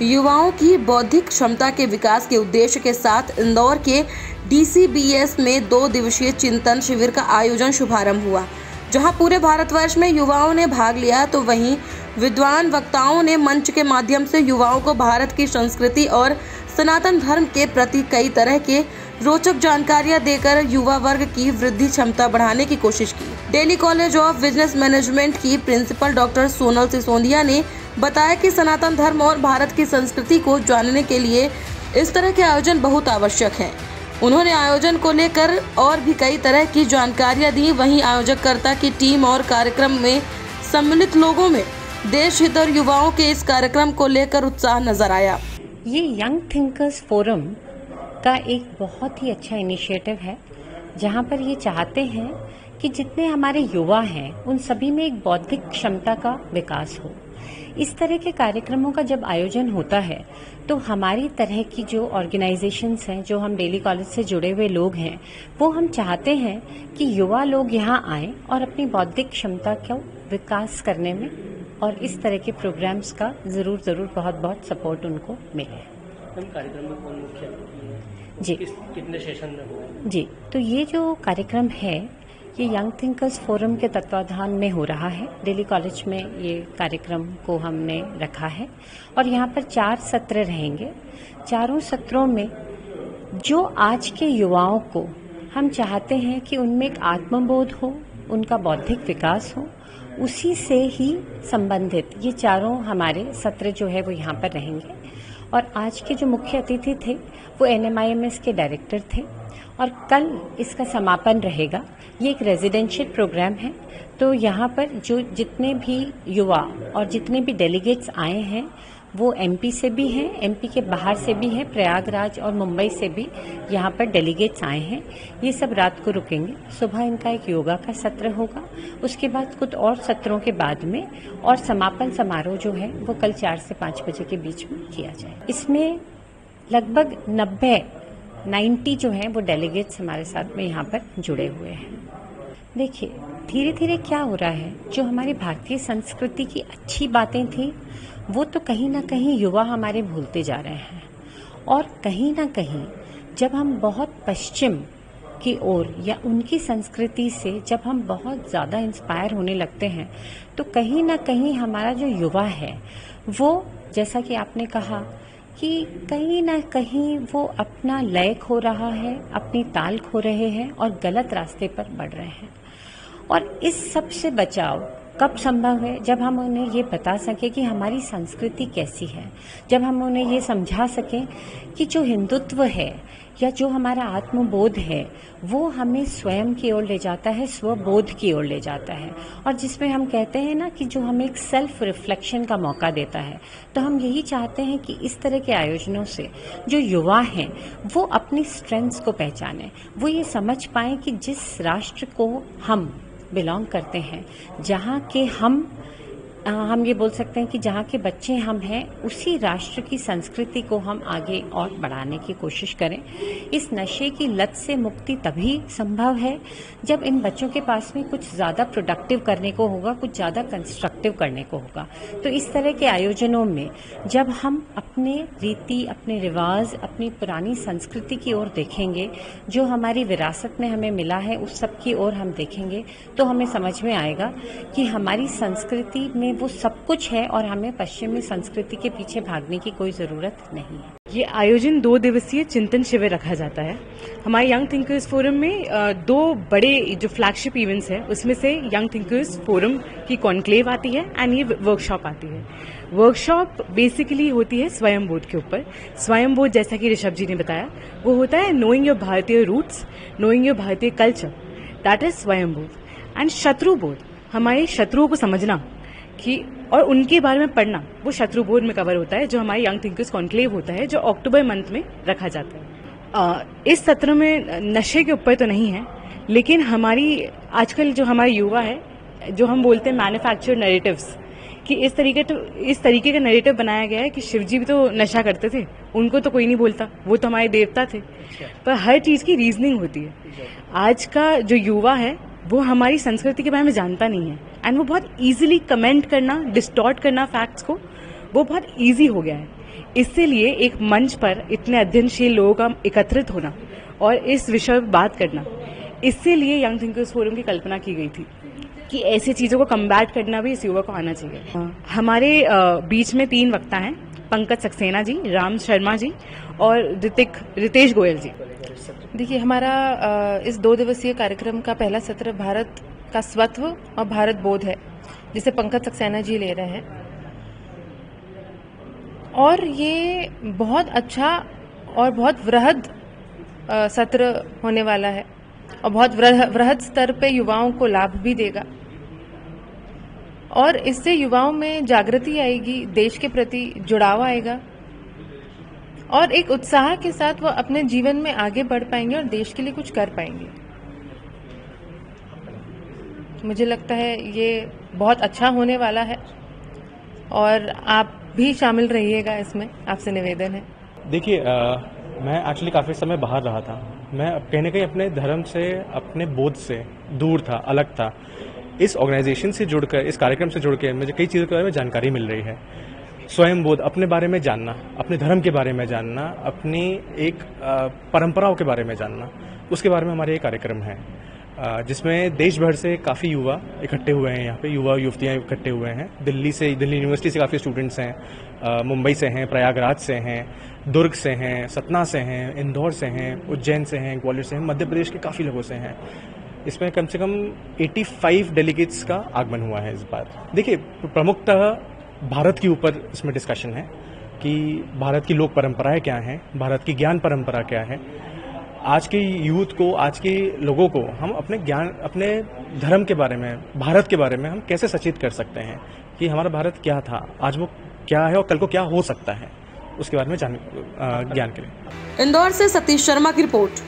युवाओं की बौद्धिक क्षमता के विकास के उद्देश्य के साथ इंदौर के DCBS में 2 दिवसीय चिंतन शिविर का आयोजन शुभारंभ हुआ, जहां पूरे भारतवर्ष में युवाओं ने भाग लिया। तो वहीं विद्वान वक्ताओं ने मंच के माध्यम से युवाओं को भारत की संस्कृति और सनातन धर्म के प्रति कई तरह के रोचक जानकारियां देकर युवा वर्ग की वृद्धि क्षमता बढ़ाने की कोशिश की। Delhi college of business management की प्रिंसिपल डॉक्टर सोनल सिसोदिया ने बताया कि सनातन धर्म और भारत की संस्कृति को जानने के लिए इस तरह के आयोजन बहुत आवश्यक हैं। उन्होंने आयोजन को लेकर और भी कई तरह की जानकारियां दी। वहीं आयोजककर्ता की टीम और कार्यक्रम में सम्मिलित लोगों में देश हित और युवाओं के इस कार्यक्रम को लेकर उत्साह नजर आया। ये यंग थिंकर्स फोरम का एक बहुत ही अच्छा इनिशिएटिव है, जहां पर ये चाहते हैं कि जितने हमारे युवा हैं उन सभी में एक बौद्धिक क्षमता का विकास हो। इस तरह के कार्यक्रमों का जब आयोजन होता है तो हमारी तरह की जो ऑर्गेनाइजेशंस हैं, जो हम दिल्ली कॉलेज से जुड़े हुए लोग हैं, वो हम चाहते हैं कि युवा लोग यहाँ आएं और अपनी बौद्धिक क्षमता को विकास करने में और इस तरह के प्रोग्राम्स का जरूर बहुत सपोर्ट उनको मिले। कार्यक्रम में कौन मुख्य जी कितने सेशन में होगा? जी, तो ये जो कार्यक्रम है ये यंग थिंकर्स फोरम के तत्वाधान में हो रहा है। दिल्ली कॉलेज में ये कार्यक्रम को हमने रखा है और यहाँ पर 4 सत्र रहेंगे। चारों सत्रों में जो आज के युवाओं को हम चाहते हैं कि उनमें एक आत्मबोध हो, उनका बौद्धिक विकास हो, उसी से ही संबंधित ये चारों हमारे सत्र जो है वो यहाँ पर रहेंगे। और आज के जो मुख्य अतिथि थे वो NMIMS के डायरेक्टर थे और कल इसका समापन रहेगा। ये एक रेजिडेंशियल प्रोग्राम है, तो यहाँ पर जो जितने भी युवा और जितने भी डेलीगेट्स आए हैं वो MP से भी हैं, MP के बाहर से भी हैं, प्रयागराज और मुंबई से भी यहाँ पर डेलीगेट्स आए हैं। ये सब रात को रुकेंगे। सुबह इनका एक योगा का सत्र होगा, उसके बाद कुछ और सत्रों के बाद में और समापन समारोह जो है वो कल 4 से 5 बजे के बीच में किया जाए। इसमें लगभग 90 जो हैं वो डेलीगेट्स हमारे साथ में यहाँ पर जुड़े हुए हैं। देखिए, धीरे धीरे क्या हो रहा है, जो हमारी भारतीय संस्कृति की अच्छी बातें थी वो तो कहीं ना कहीं युवा हमारे भूलते जा रहे हैं। और कहीं ना कहीं जब हम बहुत पश्चिम की ओर या उनकी संस्कृति से जब हम बहुत ज़्यादा इंस्पायर होने लगते हैं तो कहीं ना कहीं हमारा जो युवा है वो, जैसा कि आपने कहा कि कहीं ना कहीं वो अपना लय खो रहा है, अपनी ताल खो रहे हैं और गलत रास्ते पर बढ़ रहे हैं। और इस सब से बचाव कब संभव है? जब हम उन्हें ये बता सकें कि हमारी संस्कृति कैसी है, जब हम उन्हें ये समझा सकें कि जो हिंदुत्व है या जो हमारा आत्मबोध है वो हमें स्वयं की ओर ले जाता है, स्वबोध की ओर ले जाता है, और जिसमें हम कहते हैं ना कि जो हमें एक सेल्फ रिफ्लेक्शन का मौका देता है। तो हम यही चाहते हैं कि इस तरह के आयोजनों से जो युवा हैं वो अपनी स्ट्रेंथ्स को पहचानें, वो ये समझ पाएं कि जिस राष्ट्र को हम बिलोंग करते हैं, जहाँ के हम ये बोल सकते हैं कि जहाँ के बच्चे हम हैं, उसी राष्ट्र की संस्कृति को हम आगे और बढ़ाने की कोशिश करें। इस नशे की लत से मुक्ति तभी संभव है जब इन बच्चों के पास में कुछ ज़्यादा प्रोडक्टिव करने को होगा, कुछ ज़्यादा कंस्ट्रक्टिव करने को होगा। तो इस तरह के आयोजनों में जब हम अपने रीति, अपने रिवाज, अपनी पुरानी संस्कृति की ओर देखेंगे, जो हमारी विरासत में हमें मिला है उस सब की ओर हम देखेंगे, तो हमें समझ में आएगा कि हमारी संस्कृति में वो सब कुछ है और हमें पश्चिमी संस्कृति के पीछे भागने की कोई जरूरत नहीं है। ये आयोजन 2 दिवसीय चिंतन शिविर रखा जाता है। हमारे यंग थिंकर्स फोरम में 2 बड़े जो फ्लैगशिप इवेंट्स है उसमें से यंग थिंकर्स फोरम की कॉन्क्लेव आती है एंड ये वर्कशॉप आती है। वर्कशॉप बेसिकली होती है स्वयंबोध के ऊपर। स्वयंबोध, जैसा कि ऋषभ जी ने बताया, वो होता है नोइंग योर भारतीय रूट्स, नोइंग योर भारतीय कल्चर, दैट इज स्वयंबोध। एंड शत्रुबोध, हमारे शत्रुओं को समझना कि और उनके बारे में पढ़ना, वो शत्रुबोध में कवर होता है, जो हमारे यंग थिंकर्स कॉन्क्लेव होता है, जो अक्टूबर मंथ में रखा जाता है। इस सत्र में नशे के ऊपर तो नहीं है, लेकिन हमारी आजकल जो हमारे युवा है, जो हम बोलते हैं मैन्युफैक्चर्ड नैरेटिव्स, कि इस तरीके का नैरेटिव बनाया गया है कि शिवजी भी तो नशा करते थे, उनको तो कोई नहीं बोलता, वो तो हमारे देवता थे। पर हर चीज की रीजनिंग होती है। आज का जो युवा है वो हमारी संस्कृति के बारे में जानता नहीं है एंड वो बहुत इजीली कमेंट करना, डिस्टॉर्ट करना फैक्ट्स को, वो बहुत इजी हो गया है। इसीलिए एक मंच पर इतने अध्ययनशील लोगों का एकत्रित होना और इस विषय पर बात करना, इसीलिए यंग थिंकर्स फोरम की कल्पना की गई थी कि ऐसी चीजों को कम्बैट करना भी इस युवा को आना चाहिए। हमारे बीच में 3 वक्ता हैं, पंकज सक्सेना जी, राम शर्मा जी और रितेश गोयल जी। देखिए, हमारा इस 2 दिवसीय कार्यक्रम का पहला सत्र भारत का स्वत्व और भारत बोध है, जिसे पंकज सक्सेना जी ले रहे हैं। और ये बहुत अच्छा और बहुत वृहद सत्र होने वाला है और बहुत वृहद स्तर पे युवाओं को लाभ भी देगा और इससे युवाओं में जागृति आएगी, देश के प्रति जुड़ाव आएगा और एक उत्साह के साथ वो अपने जीवन में आगे बढ़ पाएंगे और देश के लिए कुछ कर पाएंगे। मुझे लगता है ये बहुत अच्छा होने वाला है और आप भी शामिल रहिएगा इसमें, आपसे निवेदन है। देखिए, मैं एक्चुअली काफ़ी समय बाहर रहा था। मैं कहीं ना कहीं अपने धर्म से, अपने बोध से दूर था, अलग था। इस ऑर्गेनाइजेशन से जुड़कर, इस कार्यक्रम से जुड़कर मुझे कई चीज़ों के बारे में जानकारी मिल रही है। स्वयं बोध, अपने बारे में जानना, अपने धर्म के बारे में जानना, अपनी एक परंपराओं के बारे में जानना, उसके बारे में हमारे ये कार्यक्रम है, जिसमें देश भर से काफ़ी युवा इकट्ठे हुए हैं। यहाँ पे युवा युवतियाँ इकट्ठे हुए हैं। दिल्ली यूनिवर्सिटी से काफ़ी स्टूडेंट्स हैं, मुंबई से हैं, प्रयागराज से हैं, दुर्ग से हैं, सतना से हैं, इंदौर से हैं, उज्जैन से हैं, ग्वालियर से हैं, मध्य प्रदेश के काफ़ी लोगों से हैं। इसमें कम से कम 85 डेलीगेट्स का आगमन हुआ है इस बार। देखिए, प्रमुखतः भारत के ऊपर इसमें डिस्कशन है कि भारत की लोक परंपराएं क्या हैं, भारत की ज्ञान परंपरा क्या है। आज के यूथ को, आज के लोगों को हम अपने ज्ञान, अपने धर्म के बारे में, भारत के बारे में हम कैसे सचेत कर सकते हैं कि हमारा भारत क्या था, आज वो क्या है और कल को क्या हो सकता है, उसके बारे में ज्ञान के लिए। इंदौर से सतीश शर्मा की रिपोर्ट।